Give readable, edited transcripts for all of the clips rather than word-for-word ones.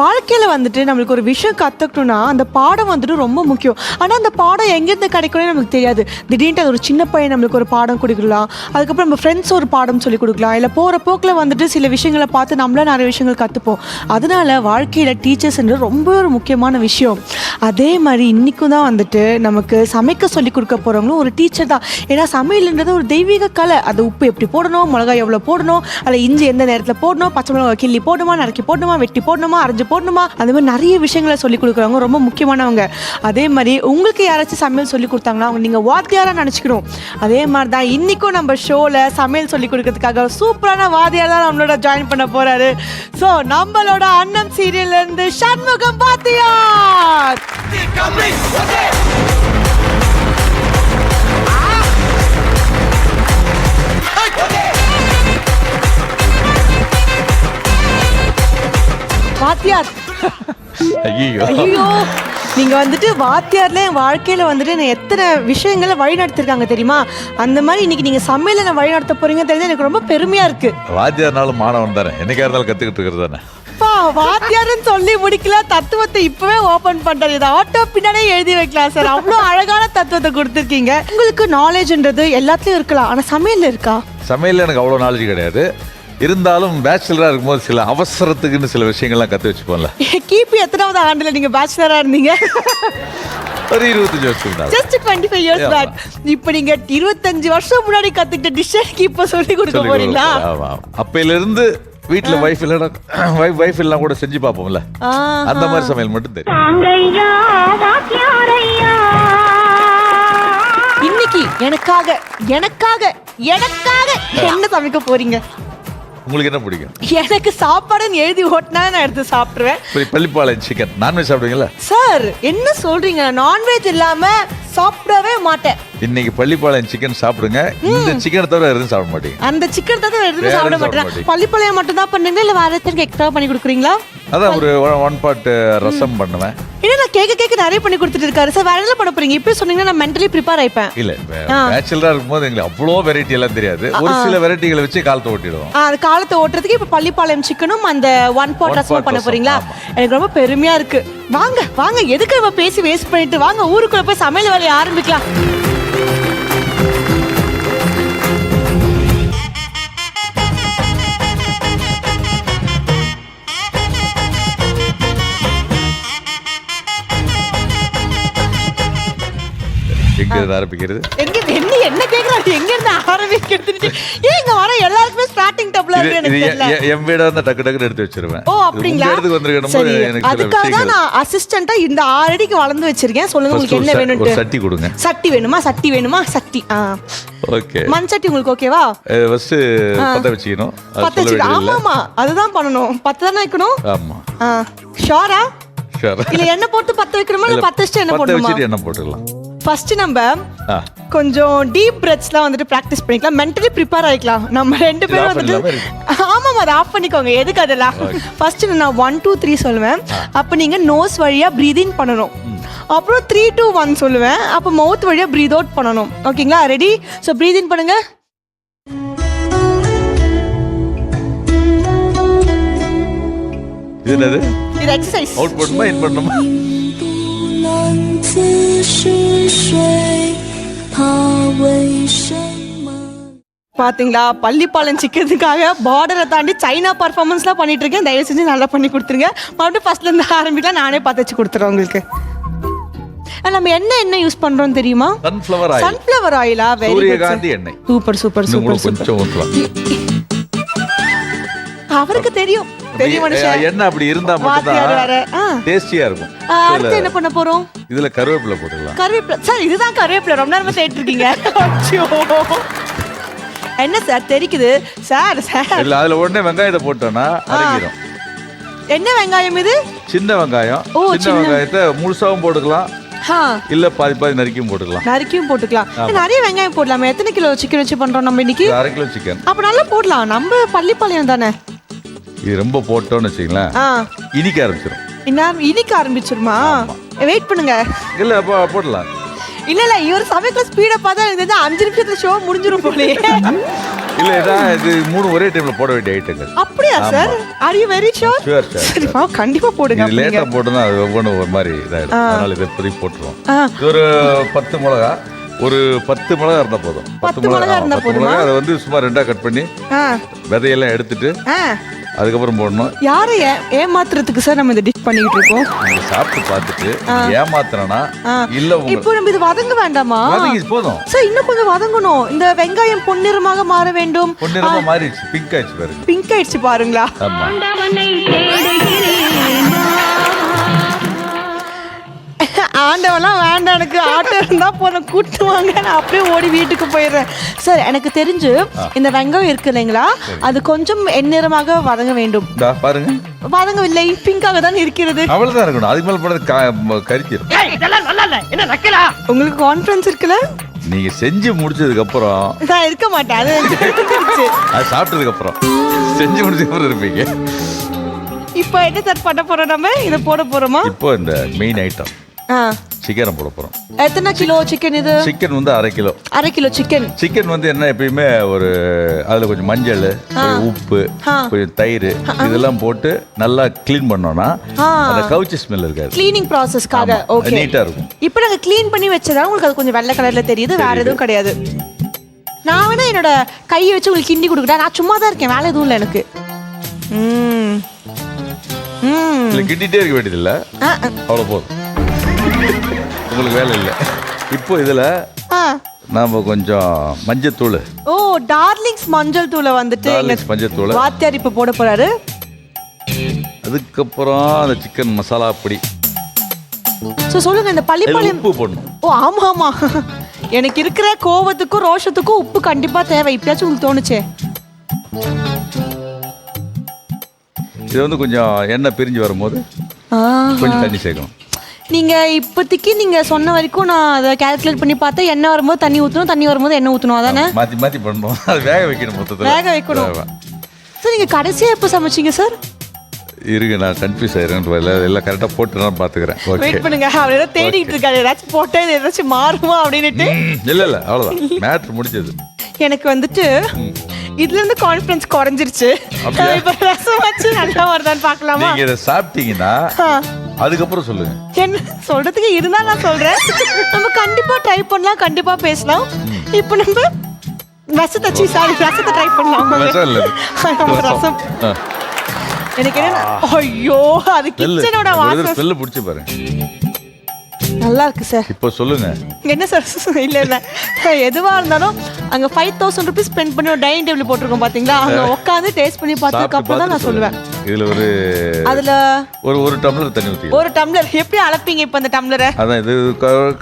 வாழ்க்கையில் வந்துட்டு நம்மளுக்கு ஒரு விஷயம் கற்றுக்கணும்னா அந்த பாடம் வந்துட்டு ரொம்ப முக்கியம். ஆனால் அந்த பாடம் எங்கேருந்து கிடைக்கணும்னு நமக்கு தெரியாது. திடீர்னு அது ஒரு சின்ன பையன் நம்மளுக்கு ஒரு பாடம் கொடுக்கலாம், அதுக்கப்புறம் நம்ம ஃப்ரெண்ட்ஸ் ஒரு பாடம் சொல்லி கொடுக்கலாம், இல்லை போகிற போக்கில் வந்துட்டு சில விஷயங்களை பார்த்து நம்மளே நிறைய விஷயங்கள் கற்றுப்போம். அதனால வாழ்க்கையில் டீச்சர்ஸ்ன்றது ரொம்ப ஒரு முக்கியமான விஷயம். அதே மாதிரி இன்றைக்கும் தான் வந்துட்டு நமக்கு சமைக்க சொல்லி கொடுக்க போகிறவங்களும் ஒரு டீச்சர் தான். ஏன்னா சமையல்ன்றது ஒரு தெய்வீக கலை. அது உப்பு எப்படி போடணும், மிளகாய் எவ்வளோ போடணும், அதில் இஞ்சி எந்த நேரத்தில் போடணும், பச்சை மிளகாய் கிள்ளி போடணுமா, நறுக்கி போடணுமா, வெட்டி போடணுமா, அரைஞ்சு போடணுமா, அந்த மாதிரி நிறைய விஷயங்களை சொல்லி கொடுக்குறவங்க ரொம்ப முக்கியமானவங்க. அதே மாதிரி உங்களுக்கு யாராச்சும் சமையல் சொல்லி கொடுத்தாங்கன்னா அவங்க நீங்கள் வாத்தியாராக நினச்சிக்கணும். அதே மாதிரி தான் இன்றைக்கும் நம்ம ஷோவில் சமையல் சொல்லி கொடுக்கறதுக்காக சூப்பரான வாத்தியார் தான் நம்மளோட ஜாயின் பண்ண போகிறாரு. ஸோ நம்மளோட அண்ணன் சீரியல்லேருந்து சண்முகம் வாத்தியார். வாத்தியார், ஐயோ நீங்க வந்துட்டு வாத்தியார்ல என் வாழ்க்கையில வந்துட்டு நான் எத்தனை விஷயங்களை வழி நடத்திருக்காங்க தெரியுமா? அந்த மாதிரி இன்னைக்கு நீங்க சமையல நான் வழி நடத்த போறீங்க தெரிஞ்சு எனக்கு ரொம்ப பெருமையா இருக்கு. வாத்தியார்னாலும் மாணவன் தானே, என்னைக்கா இருந்தாலும் கத்துக்கிட்டு இருக்கிறது தானே. வாத்தியார்னு சொல்லி முடிக்கல, தத்துவத்தை இப்பவே ஓபன் பண்றது. இதை ஆட்டோ பின்னாடியே எழுதி வைக்கலாம் சார். அவ்வளோ அழகான தத்துவத்தை கொடுத்துருக்கீங்க. உங்களுக்கு நாலேஜ்ன்றது எல்லாத்துலயும் இருக்கலாம், ஆனா சமையல் இருக்கா? சமையல் எனக்கு அவ்வளோ நாலேஜ் கிடையாது. இருந்தாலும் பேச்சுலராக இருக்கும்போது சில அவசரத்துக்குன்னு சில விஷயங்கள்லாம் கற்று வச்சுப்போம்ல. கிபி எத்தனாவது ஆண்டுல நீங்க பேச்சுலரா இருந்தீங்க? ஒரு 25 வருஷம் தான். Just 25 years back. இப்போ நீங்க 25 வருஷம் முன்னாடி கத்துக்கிட்ட டிஷ்ஷுக்கு இப்போ சொல்லி கொடுக்க போறீங்களா? அப்பையில இருந்து வீட்டுல வைஃப் எல்லாம் கூட செஞ்சு பார்ப்போம்ல, அந்த மாதிரி சமையல் மட்டும் தெரியும். இன்னைக்கு எனக்காக எனக்காக எனக்காக என்ன சமைக்க போறீங்க? உங்களுக்கு என்ன பிடிக்கும்? எனக்கு சாப்பாடுன்னு எழுதி ஓட்டினா நான் எடுத்து சாப்பிடுவேன். பள்ளிப்பாளையம் சிக்கன் நான்வெஜ் சாப்பிடுவீங்களா? சார் என்ன சொல்றீங்க? நான்வெஜ் இல்லாம சாப்பிடவே மாட்டேன். இன்னைக்கு பள்ளிப்பாளையம் சிக்கன் சாப்பிடுங்க. இந்த சிக்கனை தவிர எதுவும் சாப்பிட மாட்டீங்க. அந்த சிக்கன் தவிர எதுவும் சாப்பிட மாட்டேன். பள்ளிப்பாளையம் மட்டும் தான் பண்ணுங்க, இல்ல வேற ஏதாச்சும் எக்ஸ்ட்ரா பண்ணி கொடுக்குறீங்களா? அதான் ஒரு 1 part ரசம் பண்ணுவேன். இல்ல நான் கேக்க நிறைய பண்ணி கொடுத்துட்டு இருக்காரு சார். வேற என்ன பண்ண போறீங்க? இப்ப சொன்னீங்கன்னா நான் மென்டலி ப்ரிப்பேர் ஆயிப்பேன். இல்ல பேச்சுலரா இருக்கும்போது எங்களுக்கு அவ்வளோ வெரைட்டி எல்லாம் தெரியாது. ஒரு சில வெரைட்டிகளை வச்சு காலத்தை ஓட்டிடுவோம். அது காலத்தை ஓட்டுறதுக்கு இப்ப பள்ளிப்பாளையம் சிக்கனும் அந்த 1 pot ரசமும் பண்ண போறீங்களா? எனக்கு ரொம்ப பெருமையா இருக்கு. வாங்க வாங்க, எதுக்கு நம்ம பேசி வேஸ்ட் பண்ணிட்டு வாங்க ஊருக்குள்ள போய் சமையல் வேலையை ஆரம்பிக்கலாம். ஆரம்பிக்கிறது என்ன கேக்குறாரு? எங்க இருந்து ஆரம்பிக்கிறது? ஏங்க வர எல்லாருக்குமே ஸ்டார்டிங் டப்ல இருக்கு. எனக்கு தெரியல. என் வீட வந்து டக்கு டக்குன்னு எடுத்து வச்சிருவேன். ஓ அப்படிங்களா? எடுத்து வந்திருக்கேன். எனக்கு அதுக்காக தான் நான் அசிஸ்டன்ட்டா இந்த 6 அடிக்கு வளர்ந்து வச்சிருக்கேன். சொல்லுங்க உங்களுக்கு என்ன வேணும்? ஒரு சட்டி கொடுங்க. சட்டி வேணுமா? சட்டி வேணுமா? சட்டி. ஓகே. மண் சட்டி உங்களுக்கு ஓகேவா? ஃபர்ஸ்ட் பத்த வச்சிக்கணும். ஆமாமா, அதுதான் பண்ணணும். பத்த தானே வைக்கணும். ஆமா. ஷோரா? ஷோர். இல்ல எண்ணெய் போட்டு பத்த வைக்கணுமா, இல்ல பத்த வச்சிட்டு எண்ணெய் போடணுமா? பத்த வச்சிட்டு எண்ணெய் போட்டுடலாம். ஃபர்ஸ்ட் நம்ம கொஞ்சம் டீப் பிரெத்ஸ்லாம் வந்துட்டு ப்ராக்டிஸ் பண்ணிக்கலாம். மென்டலி ப்ரிப்பேர் ஆகிக்கலாம். நம்ம 2 பேரும் வந்துட்டு ஆமாம், அதை ஆஃப் பண்ணிக்கோங்க. எதுக்கு அதெல்லாம்? ஃபர்ஸ்ட் நான் 1 2 3 சொல்லுவேன். அப்போ நீங்கள் நோஸ் வழியாக ப்ரீத் இன் பண்ணணும். அப்புறம் 3 2 1 சொல்லுவேன். அப்போ மவுத் வழியாக ப்ரீத் அவுட் பண்ணணும். ஓகேங்களா? ரெடி? ஸோ ப்ரீத் இன் பண்ணுங்க. இது எக்ஸசைஸ். அவுட் பண்ணுமா இன் பண்ணுமா? பாத்தீங்களா, பள்ளிப்பாளையம் சிக்கிறதுக்காக பார்டரை தாண்டி சைனா பர்ஃபார்மன்ஸ்லாம் பண்ணிட்டு இருக்கேன். தயவு செஞ்சு நல்லா பண்ணி கொடுத்துருங்க. மறுபடியும் ஃபர்ஸ்ட்ல இருந்து ஆரம்பிக்கலாம். நானே பார்த்து வச்சு கொடுத்துறேன் உங்களுக்கு. நம்ம என்ன யூஸ் பண்றோம் தெரியுமா? சன்ஃப்ளவர் ஆயிலா? சூரியகாந்தி எண்ணெய். Super super super super. அவருக்கு தெரியும், பெரிய மனுஷன். என்ன அப்படி இருந்தா மட்டும்தான் டேஸ்டியா இருக்கும். அடுத்து என்ன பண்ண போறோம்? இதுல கருவேப்பிலை போட்டுக்கலாம். கருவேப்பிலை சார், இதுதான் கருவேப்பிலை. ரொம்ப நேரமா தேடிட்டு இருக்கீங்க. என்ன சார் தெரிக்குது சார்? சார் இல்ல, அதுல உடனே வெங்காயத்தை போட்டோம்னா அரைக்கிறோம். என்ன வெங்காயம் இது? சின்ன வெங்காயம். சின்ன வெங்காயத்தை முழுசாவும் போட்டுக்கலாம், இல்ல பாதி பாதி நறுக்கியும் போட்டுக்கலாம். நறுக்கியும் போட்டுக்கலாம். நிறைய வெங்காயம் போடலாமே. எத்தனை கிலோ சிக்கன் வச்சு பண்றோம் நம்ம இன்னைக்கு? 1/2 கிலோ சிக்கன். அப்ப நல்லா போடலாம். நம்ம பள்ளிப்பாளையம் தானே. இது ரொம்ப போட்டோம்னு வச்சுங்களேன், இனிக்க ஆரம்பிச்சிடும். இனிக்க ஆரம்பிச்சிருமா? வெயிட் பண்ணுங்க. இல்ல போடலாம். இல்ல இவர் சமைக்கிற ஸ்பீட பார்த்தா எனக்கு 5 நிமிஷத்துல ஷோ முடிஞ்சிரும் போலயே. இல்ல இது 3 ஒரே டைம்ல போட வேண்டிய ஐட்டங்கள். அப்படியா sir? Are you very sure? Sure sure. சரி கண்டிப்பா போடுங்க. இது லேட்டா போட்டுனா அது ஒவ்வொன்று ஒரு மாதிரி இதாயிடும். அதனால இதை இப்போதைக்கு போட்டுருவோம். ஒரு 10 மிளகா, ஒரு 10 மிளகா இருந்தா போதும். 10 மிளகா இருந்தா போதுமா? அதை வந்து சும்மா 2ஆ கட் பண்ணி விதையெல்லாம் எடுத்துட்டு அதுக்கப்புறம் போடணும். யாரை ஏமாத்துறதுக்கு சார் நம்ம இந்த டிஷ் பண்ணிட்டு இருக்கோம்? நீங்க சாப்பிட்டு பார்த்துட்டு ஏமாத்துறனா இல்ல இப்போ நம்ம இது வதங்க வேண்டாமா? வதங்கி போதும் சார். இன்னும் கொஞ்சம் வதங்கணும். இந்த வெங்காயம் பொன்னிறமாக மாற வேண்டும். பொன்னிறமா மாறிடுச்சு, பிங்க் ஆயிடுச்சு பாருங்க. பிங்க் ஆயிடுச்சு பாருங்களா? ஆமா. ஆண்டவெல்லாம் வேண்டாம், எனக்கு ஆட்டோ இருந்தா போதும், கூட்டுவாங்க, நான் அப்படியே ஓடி வீட்டுக்கு போயிடுறேன். சார் எனக்கு தெரிஞ்சு இந்த வெங்காயம் இருக்கு இல்லைங்களா, அது கொஞ்சம் எந்நிறமாக வதங்க வேண்டும். பாருங்க, வதங்கவில்லை, பிங்காக தான் இருக்கிறது. அவ்வளவுதான் இருக்கணும். அதுக்கு மேல போட கரிச்சிரும். உங்களுக்கு கான்ஃபிடன்ஸ் இருக்குல்ல? நீங்க செஞ்சு முடிச்சதுக்கு அப்புறம் நான் இருக்க மாட்டேன். அது சாப்பிட்டதுக்கு அப்புறம் செஞ்சு முடிச்சதுக்கு அப்புறம் இருப்பீங்க. இப்போ என்ன சார் பண்ண போறோம்? நம்ம இதை போட போறோமா? இப்போ இந்த மெயின் ஐட்டம் சிக்கனை போட போறோம். எத்தனை கிலோ சிக்கன் இது? சிக்கன் வந்து 1/2 கிலோ. 1/2 kilo chicken. சிக்கன் வந்து என்ன, எப்பயுமே ஒரு அதுல கொஞ்சம் மஞ்சள், உப்பு, கொஞ்சம் தயிர் இதெல்லாம் போட்டு நல்லா க்ளீன் பண்ணோம்னா அந்த கவுச்சி ஸ்மெல் இருக்காது. க்ளீனிங் ப்ராசஸ்க்காக. ஓகே, நீட்டா இருக்கும். இப்போ நாங்க க்ளீன் பண்ணி வச்சதா உங்களுக்கு அது கொஞ்சம் வெள்ளை கலர்ல தெரியுது, வேற எதுவும் கிடையாது. நான் வேணா என்னோட கையை வச்சு உங்களுக்கு கிண்டி கொடுக்குறேன். நான் சும்மா தான் இருக்கேன், வேலை எதுவும் இல்லை எனக்கு. இல்லை கிண்டிட்டே இருக்க வேண்டியது இல்லை, அவ்வளோ போதும், உங்களுக்கு வேலை இல்லை. இப்போ இதுல நாம கொஞ்சம் மஞ்சத்தூள். ஓ, டார்லிங்ஸ் மஞ்சள் தூளை வந்துட்டு மஞ்சத்தூள் வாத்தியார் இப்போ போட போறாரு. அதுக்கப்புறம் அந்த சிக்கன் மசாலா பொடி. சொல்லுங்க, இந்த பள்ளிப்பாளையம் உப்பு போடணும். ஓ ஆமா ஆமா, எனக்கு இருக்கிற கோவத்துக்கும் ரோஷத்துக்கும் உப்பு கண்டிப்பா தேவை. இப்பயாச்சும் உங்களுக்கு தோணுச்சே? இது வந்து கொஞ்சம் எண்ணெய் பிரிஞ்சு வரும்போது கொஞ்சம் தண்ணி சேர்க்கணும். நீங்க இப்போதைக்கு நீங்க சொன்ன வரைக்கும் நான் அதை கால்குலேட் பண்ணி பார்த்தேன். எண்ணெய் வரும்போது தண்ணி ஊற்றணும், தண்ணி வரும்போது எண்ணெய் ஊற்றணும், அதானே? மாற்றி மாற்றி பண்ணணும். அது வேக வைக்கணும், மொத்தத்தில் வேக வைக்கணும். சார் நீங்கள் கடைசியாக எப்போ சமைச்சிங்க சார்? இருங்க, நான் கன்ஃபியூஸ் ஆயிடுறேன். எல்லாம் கரெக்டாக போட்டு நான் பார்த்துக்கிறேன். வெயிட் பண்ணுங்க, அவர் ஏதோ தேடிட்டு இருக்காரு, ஏதாச்சும் போட்டால் ஏதாச்சும் மாறுமா அப்படின்னுட்டு. இல்லை அவ்வளோதான், மேட்ரு முடிஞ்சது. எனக்கு வந்துட்டு இதுல இருந்து கான்ஃபிடன்ஸ் குறைஞ்சிருச்சு. இப்போ ரசம் வச்சு நல்லா வருதான்னு பார்க்கலாமா? நீங்க இதை சாப்பிட்டீங்கன்னா அதுக்கப்புறம் சொல்லுங்க. என்ன சொல்றதுக்கு இருந்தா நான் சொல்றேன். நம்ம கண்டிப்பா ட்ரை பண்ணலாம், கண்டிப்பா பேசலாம். இப்போ நம்ம ரசத்தை ட்ரை பண்ணலாம். ரசம் எனக்கு என்ன, ஐயோ அது கிச்சனோட வாசனை. ஸ்மெல் பிடிச்சு பாருங்க, நல்லா இருக்கு சார். இப்போ சொல்லுங்க. என்ன சார்? இல்ல எதுவா இருந்தாலும் அங்க 5000 rupees ஸ்பெண்ட் பண்ணி ஒரு டைனிங் டேபிள் போட்டிருக்கோம் பாத்தீங்களா, அங்க உட்காந்து டேஸ்ட் பண்ணி பார்த்ததுக்கு அப்புறம் தான் நான் சொல்லுவேன். அதுல ஒரு டம்ளர் தண்ணி ஊத்தி. ஒரு டம்ளர் எப்படி அளப்பீங்க இப்ப அந்த டம்ளரை? அதான் இது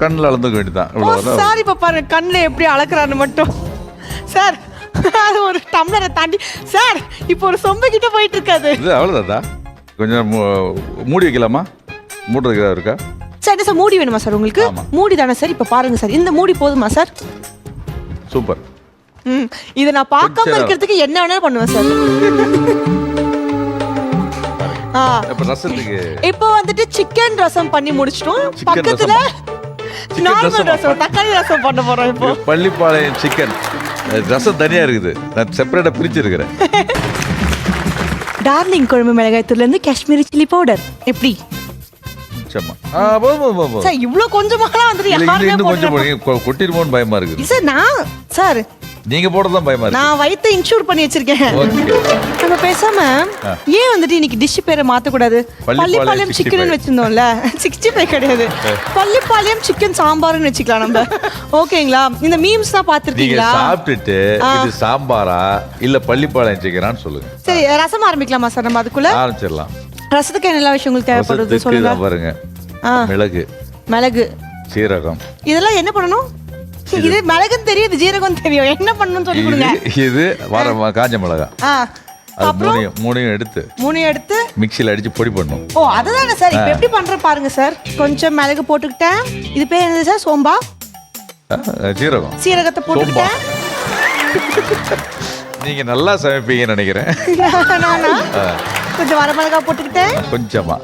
கண்ணுல அளந்துக்க வேண்டியதான். சார் இப்ப பாருங்க கண்ணுல எப்படி அளக்குறான்னு மட்டும். சார் அது ஒரு டம்ளரை தாண்டி சார் இப்போ ஒரு சொம்பு கிட்ட போயிட்டு இருக்காது. அவ்வளவுதான். கொஞ்சம் மூடி வைக்கலாமா? மூடுறதுக்கு ஏதாவது இருக்கா சார்? என்ன சார் மூடி வேணுமா சார் உங்களுக்கு? மூடி தானே சார். இப்போ பாருங்க சார், இந்த மூடி போதுமா சார்? சூப்பர். இதை நான் பார்க்காம இருக்கிறதுக்கு என்ன வேணாலும் பண்ணுவேன் சார். இப்போ வந்துட்டு சிக்கன் ரசம் பண்ணி முடிச்சிட்டோம். பக்கத்துல நார்மல் ரசம், தக்காளி ரசம் பண்ண போறோம். இப்போ பள்ளிப்பாளையம் சிக்கன் ரசம் தனியா இருக்குது, நான் செப்பரேட்டா பிரிச்சிருக்கிறேன். டார்லிங் குழம்பு மிளகாய்த்தூள்ல இருந்து காஷ்மீரி சில்லி பவுடர் எப்படி? சார் இவ்ளோ கொஞ்சமாலாம் வந்துட்டு யாருமே கொஞ்சம் கொட்டிருமோன்னு பயமா இருக்கு சார். நான் சார் நீங்க போடதான் பயமா இருக்கு. நான் வயித்தை இன்சூர் பண்ணி வச்சிருக்கேன். நம்ம பேசாம ஏன் வந்துட்டு இன்னைக்கு டிஷ் பேரை மாத்த கூடாது? பள்ளிப்பாளையம் சிக்கன் வச்சிருந்தோம்ல, 65 கிடையாது, பள்ளிப்பாளையம் சிக்கன் சாம்பார்னு வச்சுக்கலாம் நம்ம. ஓகேங்களா? இந்த மீம்ஸ் தான் பாத்துருக்கீங்களா? சாப்பிட்டுட்டு இது சாம்பாரா இல்ல பள்ளிப்பாளையம் சிக்கனான்னு சொல்லுங்க. சரி, ரசம் ஆரம்பிக்கலாமா சார்? நம்ம அதுக்குள்ள ஆரம்பிச்சிடலாம். ரசத்துக்கு என்ன விஷயம் உங்களுக்கு தேவைப்படுது சொல்லுங்க. பாருங்க, மிளகு, சீரகம், இதெல்லாம் என்ன பண்ணணும்? இது மிளகுன்னு தெரியுது, ஜீரகம் தெரியும், என்ன பண்ணணும்னு சொல்லி கொடுங்க. இது காஞ்ச மிளகா, மூணையும் எடுத்து மிக்ஸில அடிச்சு பொடி பண்ணணும். ஓ அதுதானே சார். இப்போ எப்படி பண்ற பாருங்க சார். கொஞ்சம் மிளகு போட்டுக்கிட்டேன். இது பேர் என்னது சார்? சோம்பா? சீரகத்தை போட்டுக்கிட்டேன். நீங்க நல்லா சமைப்பீங்கன்னு நினைக்கிறேன். கொஞ்சம் வரமிளகா போட்டுக்கிட்டேன். கொஞ்சமா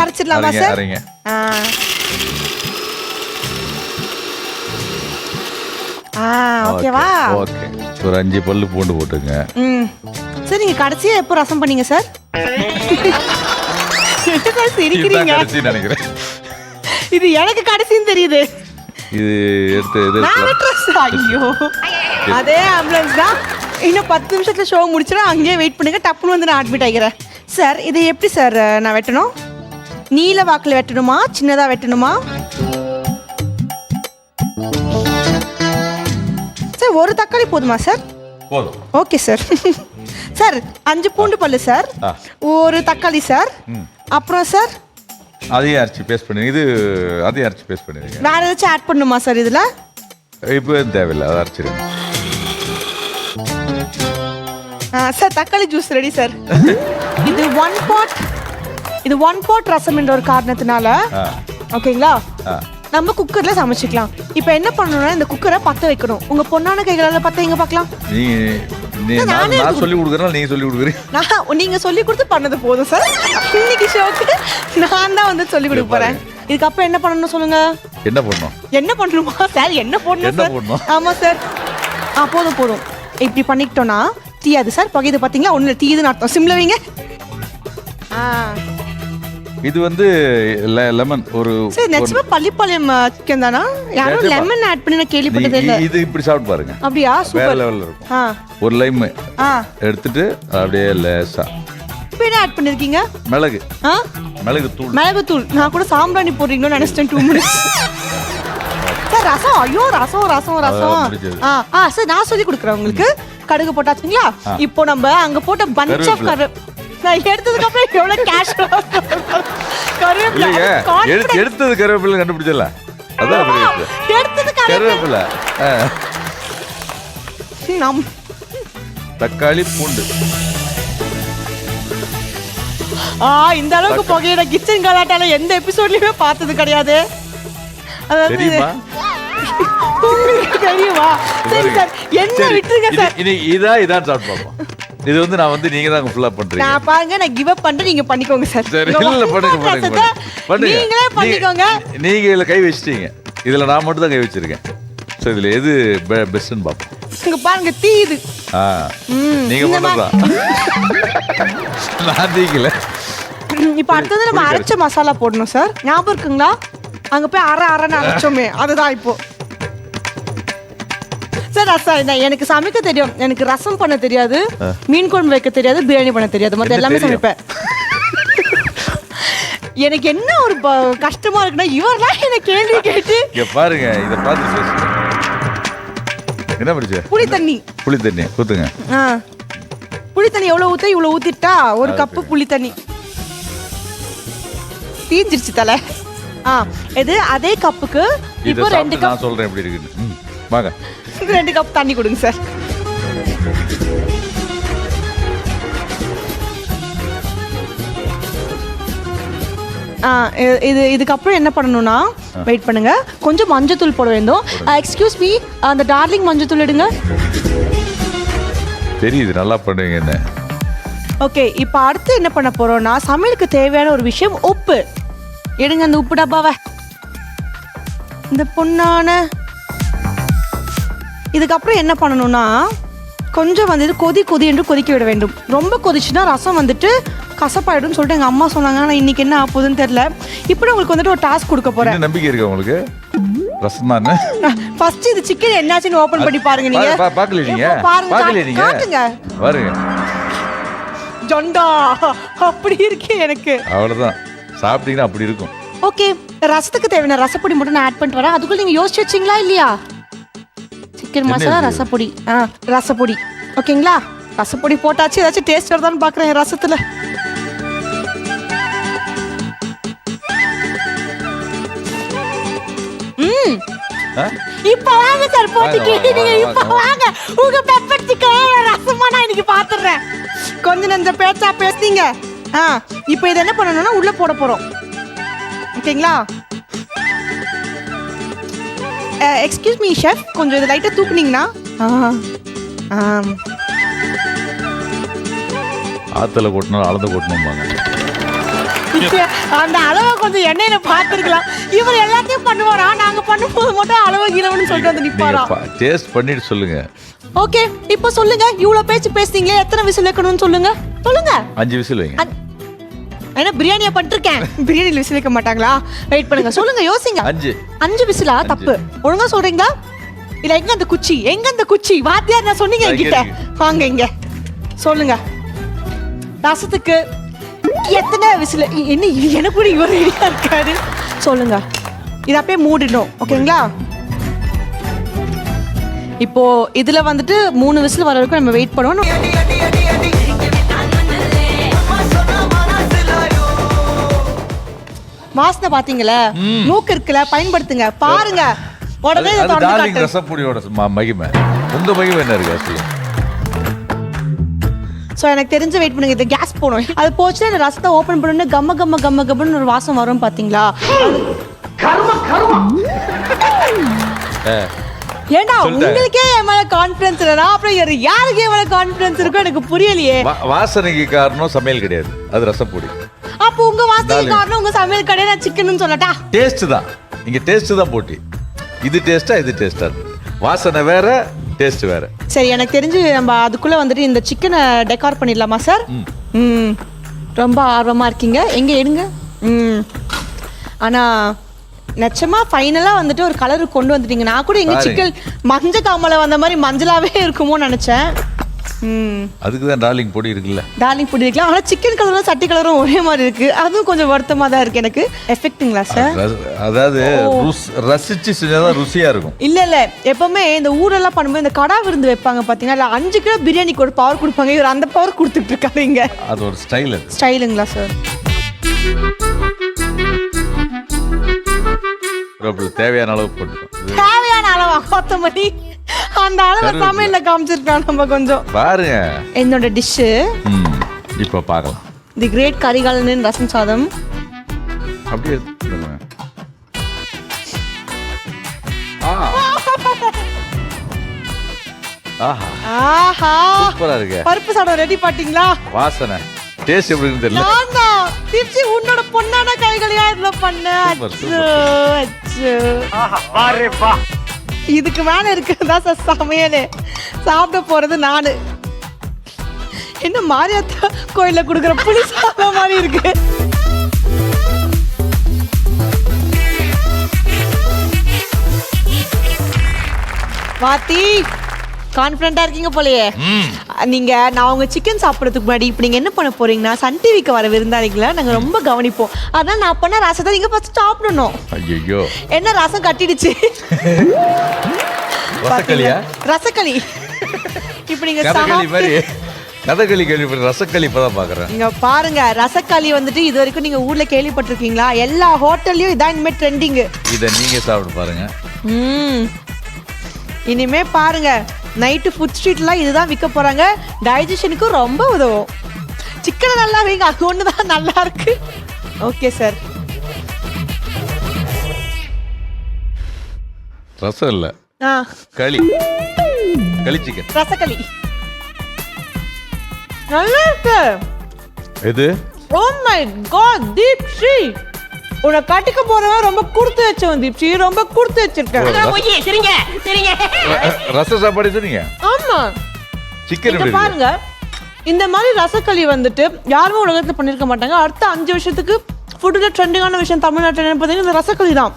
அரைச்சிடலாமா சார்? ஓகேவா? ஓகே, ஒரு 5 பல்லு பூண்டு போட்டுங்க. சார் நீங்க கடைசியா எப்போ ரசம் பண்ணீங்க சார்? சிரிக்கிறீங்க நினைக்கிறேன். இது எனக்கு கடைசின்னு தெரியுது. இது எடுத்து ஐயோ, அதே ஆம்புலன்ஸ் தான். இன்னும் 10 நிமிஷத்துல ஷோ முடிச்சிடும். அங்கேயே வெயிட் பண்ணுங்க, டப்புன்னு வந்து நான் அட்மிட் ஆகிறேன். சார் இது எப்படி சார் நான் வெட்டணும்? நீல வாக்கில் வெட்டணுமா, சின்னதாக வெட்டணுமா? சார் ஒரு தக்காளி போதுமா சார்? போதும். Okay sir. சார் 5 பூண்டு பல்லு சார், ஒரு தக்காளி சார், அப்புறம் சார் அதையும் அரைச்சி பேஸ்ட் பண்ணி அதையும் அரைச்சி பேஸ்ட் பண்ணிடுங்க. வேற ஏதாச்சும் ஆட் பண்ணுமா சார் இதில்? இப்போ தேவையில்லை, அதை அரைச்சிடுங்க. சார் தக்காளி ஜூஸ் ரெடி சார். இது 1 pot ரசம் என்ற ஒரு காரணத்தினால ஓகேங்களா, நம்ம குக்கர்ல சமைச்சிக்கலாம். இப்போ என்ன பண்ணணும்னா இந்த குக்கரை பற்ற வைக்கணும். உங்க பொண்ணான கைகளால பற்ற வைங்க பார்க்கலாம். நான் சொல்லி கொடுக்குறேன், நீங்க சொல்லி கொடுக்குறீங்க. நீங்க சொல்லி கொடுத்து பண்ணது போதும் சார். இன்னைக்கு ஷோக்கு நான் தான் வந்து சொல்லி கொடுக்க போறேன். இதுக்கப்புறம் என்ன பண்ணணும் சொல்லுங்க. என்ன பண்ணணும்? என்ன பண்ணணுமா சார்? என்ன பண்ணணும்? ஆமா சார். போதும். இப்படி பண்ணிக்கிட்டோம்னா தீயாது சார். பகைது பார்த்தீங்களா, ஒன்றும் தீயுதுன்னு அர்த்தம். சிம்ல வைங்க. இது வந்து லெமன் ஒரு சார் நிச்சயமா பள்ளிப்பாளையம் சிக்கன் தானா? யாரும் லெமன் ஆட் பண்ணி நான் கேள்விப்பட்டதே இல்ல. இது இப்படி சாப்பிட்டு பாருங்க. அப்படியா? வேற சூப்பர். லெவல்ல இருக்கும். ஒரு லைம் எடுத்துட்டு அப்படியே லேசா என்ன ஆட் பண்ணிருக்கீங்க? மிளகு தூள். மிளகு தூள். நான் கூட சாம்பிராணி போடுறீங்களோன்னு நினைச்சிட்டேன். 2 மினிட்ஸ். சார் ரசம். ஐயோ ரசம். சார் நான் சொல்லி கொடுக்குறேன் உங்களுக்கு. கடுகு போட்டாச்சுங்களா? இப்போ நம்ம அங்க போட்ட பஞ்ச் ஆஃப் நான் எடுத்ததுக்கு அப்புறம் எவ்வளவு கேஷ் எடுத்தது கருவேப்பிலை கண்டுபிடிச்சல. அதான் எடுத்தது கருவேப்பிலை. தக்காளி பூண்டு. இந்த அளவுக்கு புகையிற கிச்சன் கலாட்டால எந்த எபிசோட்லயுமே பார்த்தது கிடையாது. தெரியுமா? தெரியுமா? சரி சார், என்ன விட்டுருங்க சார். இதான் சாப்பிட்டு பார்ப்போம். இது வந்து நான் வந்து நீங்க தான் ஃபுல்லா பண்றீங்க. நான் பாருங்க, நான் கிவ் அப் பண்றேன், நீங்க பண்ணிக்கோங்க சார். சரி, இல்ல பண்ணுங்க. நீங்களே பண்ணிக்கோங்க. நீங்க இதுல கை வச்சிட்டீங்க, இதுல நான் மட்டும் தான் கை வச்சிருக்கேன். சோ இதுல எது பெஸ்ட்னு பாப்போம். இங்க பாருங்க தீயுது. நீங்க பண்ணதா? நான் தீக்கல. இப்போ அடுத்தது நம்ம அரைச்ச மசாலா போடணும் சார். ஞாபகம் இருக்குங்களா? அங்க போய் அரைன்னு அரைச்சோமே, அதுதான் இப்போ. சார் ரசம் எனக்கு சமைக்க தெரியும். எனக்கு ரசம் பண்ண தெரியாது, மீன் குழம்பு வைக்க தெரியாது, பிரியாணி பண்ண தெரியாது. மற்ற எல்லாமே சமைப்பேன். எனக்கு என்ன ஒரு கஷ்டமா இருக்குன்னா இவரெல்லாம் என்ன கேள்வி கேட்டு பாருங்க. இதை பார்த்து என்ன படிச்ச? புளி தண்ணி ஊத்துங்க. புளி தண்ணி எவ்வளவு ஊத்த? இவ்வளவு ஊத்திட்டா 1 கப்பு புளி தண்ணி தீஞ்சிருச்சு தலை. இது அதே கப்புக்கு இப்போ 2 கப். நான் சொல்றேன் எப்படி இருக்குன்னு. வாங்க, 2 கப் தண்ணி கொடுங்க சார். இதுக்கப்புறம் என்ன பண்ணணும்னா வெயிட் பண்ணுங்க, கொஞ்சம் மஞ்சத்தூள் போட வேண்டும். எக்ஸ்கியூஸ் மீ, அந்த டார்லிங் மஞ்சத்தூள் எடுங்க. தெரியுது, நல்லா பண்ணுவீங்க என்ன. ஓகே, இப்போ அடுத்து என்ன பண்ண போறோம்னா சமையலுக்கு தேவையான ஒரு விஷயம் உப்பு. எடுங்க அந்த உப்பு டப்பாவை. இந்த பொண்ணான இதுக்கப்புறம் என்ன பண்ணணும்னா கொஞ்சம் வந்து கொதி என்று கொதிக்க விட வேண்டும். ரொம்ப கொதிச்சுன்னா ரசம் வந்துட்டு கசப்பாயிடும்னு சொல்லிட்டு எங்கள் அம்மா சொன்னாங்க. ஆனால் இன்னைக்கு என்ன ஆகுதுன்னு தெரியல. இப்படி உங்களுக்கு வந்துட்டு ஒரு டாஸ்க் கொடுக்க போறேன். நம்பிக்கை இருக்கு உங்களுக்கு? ரசம் தானே. ஃபர்ஸ்ட் இது சிக்கன் என்னாச்சுன்னு ஓபன் பண்ணி பாருங்க. நீங்க பாருங்க, காட்டுங்க பாருங்க. ஜொண்டா அப்படி இருக்கு எனக்கு. அவ்வளவுதான், சாப்பிட்டீங்கன்னா அப்படி இருக்கும். ஓகே, ரசத்துக்கு தேவையான ரசப்பொடி மட்டும் நான் ஆட் பண்ணிட்டு வரேன். அதுக்குள்ள நீங்க யோசிச்சு வச்சிங்களா இல்லையா? சிக்கன் மசாலா, ரசப்பொடி. ரசப்பொடி ஓகேங்களா? ரசப்பொடி போட்டாச்சு. ஏதாச்சும் டேஸ்ட் வருதான்னு பாக்குறேன் ரசத்துல. இப்ப வாங்க சார், போட்டு கேட்டீங்க. இப்ப வாங்க, உங்க பெப்பர் சிக்கன் ரசமா நான் இன்னைக்கு பாத்துறேன். கொஞ்ச நஞ்ச பேச்சா பேசுனீங்க. இப்போ இதை என்ன பண்ணணும்னா உள்ள போட போறோம். ஓகேங்களா? எக்ஸ்கியூஸ் மீ ஷெஃப், கொஞ்சம் இது லைட்டா தூக்குனீங்கன்னா. ஆத்துல கொட்டணும், அளந்து கொட்டணும்பாங்க. அந்த அளவை கொஞ்சம் எண்ணெயில பார்த்துருக்கலாம். இவர் எல்லாத்தையும் பண்ணுவாரா, நாங்க பண்ணும்போது மட்டும் அளவு கீழவன்னு சொல்லிட்டு வந்து நிப்பாரா? டேஸ்ட் பண்ணிட்டு சொல்லுங்க. ஓகே, இப்போ சொல்லுங்க. இவ்வளவு பேச்சு பேசுறீங்களே, எத்தனை விசில் வைக்கணும்னு சொல்லுங்க. சொல்லுங்க. 5 விசில் வைங்க. என்ன பிரியாணியா பண்ணிருக்கேன்? பிரியாணியில் விசில் வைக்க மாட்டாங்களா? வெயிட் பண்ணுங்க, சொல்லுங்க, யோசிங்க. 5 விசிலா? தப்பு. ஒழுங்கா சொல்றீங்களா? இல்ல எங்க அந்த குச்சி? எங்க அந்த குச்சி? வாத்தியார் நான் சொன்னீங்க என்கிட்ட. வாங்க இங்க சொல்லுங்க. ரசத்துக்கு எத்தனை விசில்? என்ன எனக்கு கூட இவர் ரெடியா இருக்காரு. சொல்லுங்க. இதை அப்படியே மூடிடும். ஓகேங்களா? இப்போ இதுல வந்துட்டு 3 விசில் வர வரைக்கும் நம்ம வெயிட் பண்ணுவோம். வாசனை பாத்தீங்களா? மூக்கு இருக்குல்ல, பயன்படுத்துங்க. பாருங்க, உடனே இதை திறந்து காட்டு. ரசப்பொடியோட மகிமை, உங்க மகிமை என்ன இருக்கு சொல்லுங்க. ஸோ எனக்கு தெரிஞ்சு வெயிட் பண்ணுங்க. இது கேஸ் போடும். அது போச்சுன்னா இந்த ரசத்தை ஓப்பன் பண்ணணும்னு கம்ம கம்ம கம்ம கம்மன்னு ஒரு வாசம் வரும் பாத்தீங்களா? ஏண்டா உங்களுக்கே என் மேல கான்ஃபிடன்ஸ் இல்லைனா அப்புறம் யாருக்கு என் மேல கான்ஃபிடன்ஸ் இருக்கோ எனக்கு புரியலையே. வாசனைக்கு காரணம் சமையல் கிடையாது, அது ரசப்பொடி. அப்போ உங்க வாசனைக்கு காரணம் உங்க சமையல் கிடையாது, நான் சிக்கன்னு சொல்லட்டா? டேஸ்ட் தான், இங்க டேஸ்ட் தான் போட்டி. இது டேஸ்டா, இது டேஸ்டா. வாசனை வேற, டேஸ்ட் வேற. சரி, எனக்கு தெரிஞ்சு நம்ம அதுக்குள்ள வந்துட்டு இந்த சிக்கனை டெக்கார் பண்ணிடலாமா சார்? ரொம்ப ஆர்வமா இருக்கீங்க. எங்க எடுங்க. ஆனா நிச்சயமா ஃபைனலா வந்துட்டு ஒரு கலர் கொண்டு வந்துட்டீங்க. நான் கூட எங்க சிக்கன் மஞ்சள் காமலை வந்த மாதிரி மஞ்சளாவே இருக்குமோன்னு நினைச்சேன். அதுக்கு தான் டார்லிங் பொடி இருக்குல்ல. டார்லிங் பொடி இருக்கலாம். ஆனா சிக்கன் கலரும் சட்டி கலரும் ஒரே மாதிரி இருக்கு. அதுவும் கொஞ்சம் வருத்தமா தான் இருக்கு எனக்கு. எஃபெக்ட்டுங்களா சார்? அதாவது ரசிச்சு செஞ்சாதான் ருசியா இருக்கும். இல்ல இல்ல, எப்பவுமே இந்த ஊரெல்லாம் பண்ணும்போது இந்த கடா விருந்து வைப்பாங்க பாத்தீங்கன்னா, இல்ல 5 கிலோ பிரியாணிக்கு ஒரு பவர் கொடுப்பாங்க. இவர் அந்த பவர் கொடுத்துட்டு இருக்காரு இங்க. அது ஒரு ஸ்டைல். ஸ்டைலுங்களா சார்? தேவையான அளவு போட்டுக்கோ. தேவையான அளவா? கொத்தமல்லி அந்த அளவு சமையல்ல காமிச்சிருக்கான். நம்ம கொஞ்சம் பாருங்க. என்னோட டிஷ் இப்போ பார்க்கலாம். தி கிரேட் கரிகாலனின் ரசம் சாதம். அப்படியே ஆஹா, சூப்பரா இருக்கு. பருப்பு சாதம் ரெடி பாத்தீங்களா? வாசனை டேஸ்ட் எப்படி இருக்குன்னு தெரியல. நானா திப்சி உன்னோட பொண்ணான கைகளையா இதுல பண்ண. அரே வா, இதுக்கு மேல இருக்குதா சார் சமையலே? சாப்பிட போறது நானு. என்ன மாரியாத்தா கோயில்ல குடுக்குற புளி சாதம் மாதிரி இருக்கு. வாத்தி கான்ஃபிடண்டா இருக்கீங்க போலயே. நீங்க நான் உங்க சிக்கன் சாப்பிடறதுக்கு முன்னாடி இப்போ நீங்க என்ன பண்ண போறீங்கன்னா, சன் டிவிக்கு வர விருந்தாளிகளை நாங்க ரொம்ப கவனிப்போம். அதனால நான் பண்ண ரசத்தை நீங்க ஃபர்ஸ்ட் சாப்பிடணும். ஐயோ, என்ன ரசம் கட்டிடுச்சு? ரசக்களி. இப்போ நீங்க கதகளி கேள்விப்பட்ட ரசக்களி இப்பதான் பாக்குறேன். நீங்க பாருங்க, ரசக்களி வந்துட்டு இது வரைக்கும் நீங்க ஊர்ல கேள்விப்பட்டிருக்கீங்களா? எல்லா ஹோட்டல்லயும் இதான் இனிமே ட்ரெண்டிங். இதை நீங்க சாப்பிட்டு பாருங்க. இனிமே பாருங்க, நைட்டு ஃபுட் ஸ்ட்ரீட்லாம் இதுதான் விற்க போறாங்க. டைஜஷனுக்கு ரொம்ப உதவும். சிக்கனை நல்லா வைங்க, அது ஒன்று தான் நல்லா இருக்கு. Okay sir. ரசம் இல்ல, களி. களி சிக்கன், ரசக்களி நல்லா இருக்கு. எது? ஓ மை காட், தீப்ஷி உன்னை கட்டிக்க போறவன் ரொம்ப கொடுத்து வச்சவன். தீப்ஷி ரொம்ப கொடுத்து வச்சிருக்கேன். ரச சாப்பாடு சொன்னீங்க. ஆமா, சிக்கன் பாருங்க. இந்த மாதிரி ரசக்களி வந்துட்டு யாருமே உலகத்துல பண்ணிருக்க மாட்டாங்க. அடுத்த 5 வருஷத்துக்கு ஃபுட்ல ட்ரெண்டிங்கான விஷயம் தமிழ்நாட்டில் பார்த்தீங்கன்னா இந்த ரசக்களி தான்.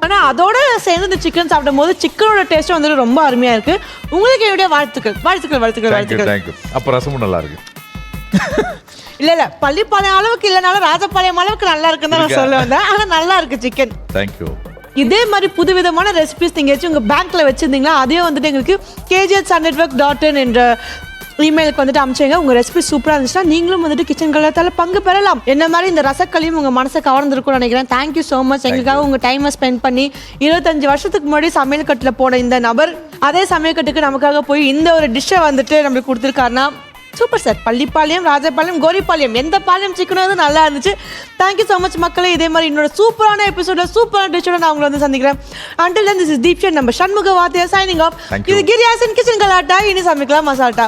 ஆனா அதோட சேர்ந்து இந்த சிக்கன் சாப்பிடும் போது சிக்கனோட டேஸ்ட் வந்துட்டு ரொம்ப அருமையா இருக்கு. உங்களுக்கு என்னுடைய வாழ்த்துக்கள். வாழ்த்துக்கள் வாழ்த்துக்கள் வாழ்த்துக்கள். அப்ப ரசமும் நல்லா இருக்கு. இல்ல பள்ளிப்பாளையம் அளவுக்கு இல்லைனாலும் ராஜபாளையம் அளவுக்கு நல்லா இருக்குன்னு தான் நான் சொல்ல வந்தேன். ஆனா நல்லா இருக்கு சிக்கன். தேங்க்யூ. இதே மாதிரி புதுவிதமான ரெசிபிஸ் நீங்க உங்க பேங்க்ல வச்சிருந்தீங்களா, அதே வந்துட்டு எங்களுக்கு kgsundnetwork.in என்ற இமெயிலுக்கு வந்துட்டு அனுப்பிச்சீங்க. உங்க ரெசிபி சூப்பரா இருந்துச்சுன்னா நீங்களும் வந்துட்டு கிச்சன் கலத்தால பங்கு பெறலாம். என்ன மாதிரி இந்த ரசக்களியும் உங்க மனசை கவர்ந்துருக்கும்னு நினைக்கிறேன். Thank you so much. எங்களுக்காக உங்க டைமை ஸ்பெண்ட் பண்ணி 25 வருஷத்துக்கு முன்னாடி சமையல் கட்டில் போன இந்த நபர் அதே சமையல் கட்டுக்கு நமக்காக போய் இந்த ஒரு டிஷ்ஷை வந்துட்டு நம்மளுக்கு கொடுத்துருக்காருன்னா சூப்பர் சார். பள்ளிப்பாளையம், ராஜபாளையம், கோரிப்பாளையம், எந்த பாளையம் சிக்கனும் நல்லா இருந்துச்சு. தேங்க்யூ ஸோ மச் மக்களே. இதே மாதிரி இன்னொரு சூப்பரான எபிசோட சூப்பரான டிஷ்ஷோட நான் உங்களை வந்து சந்திக்கிறேன். Until then, this is Deepshan, நம்ம சண்முக வாத்தியா signing off. இது கிரியாசன் கிச்சன் கலாட்டா. இனி சமைக்கலாம் மசால்ட்டா.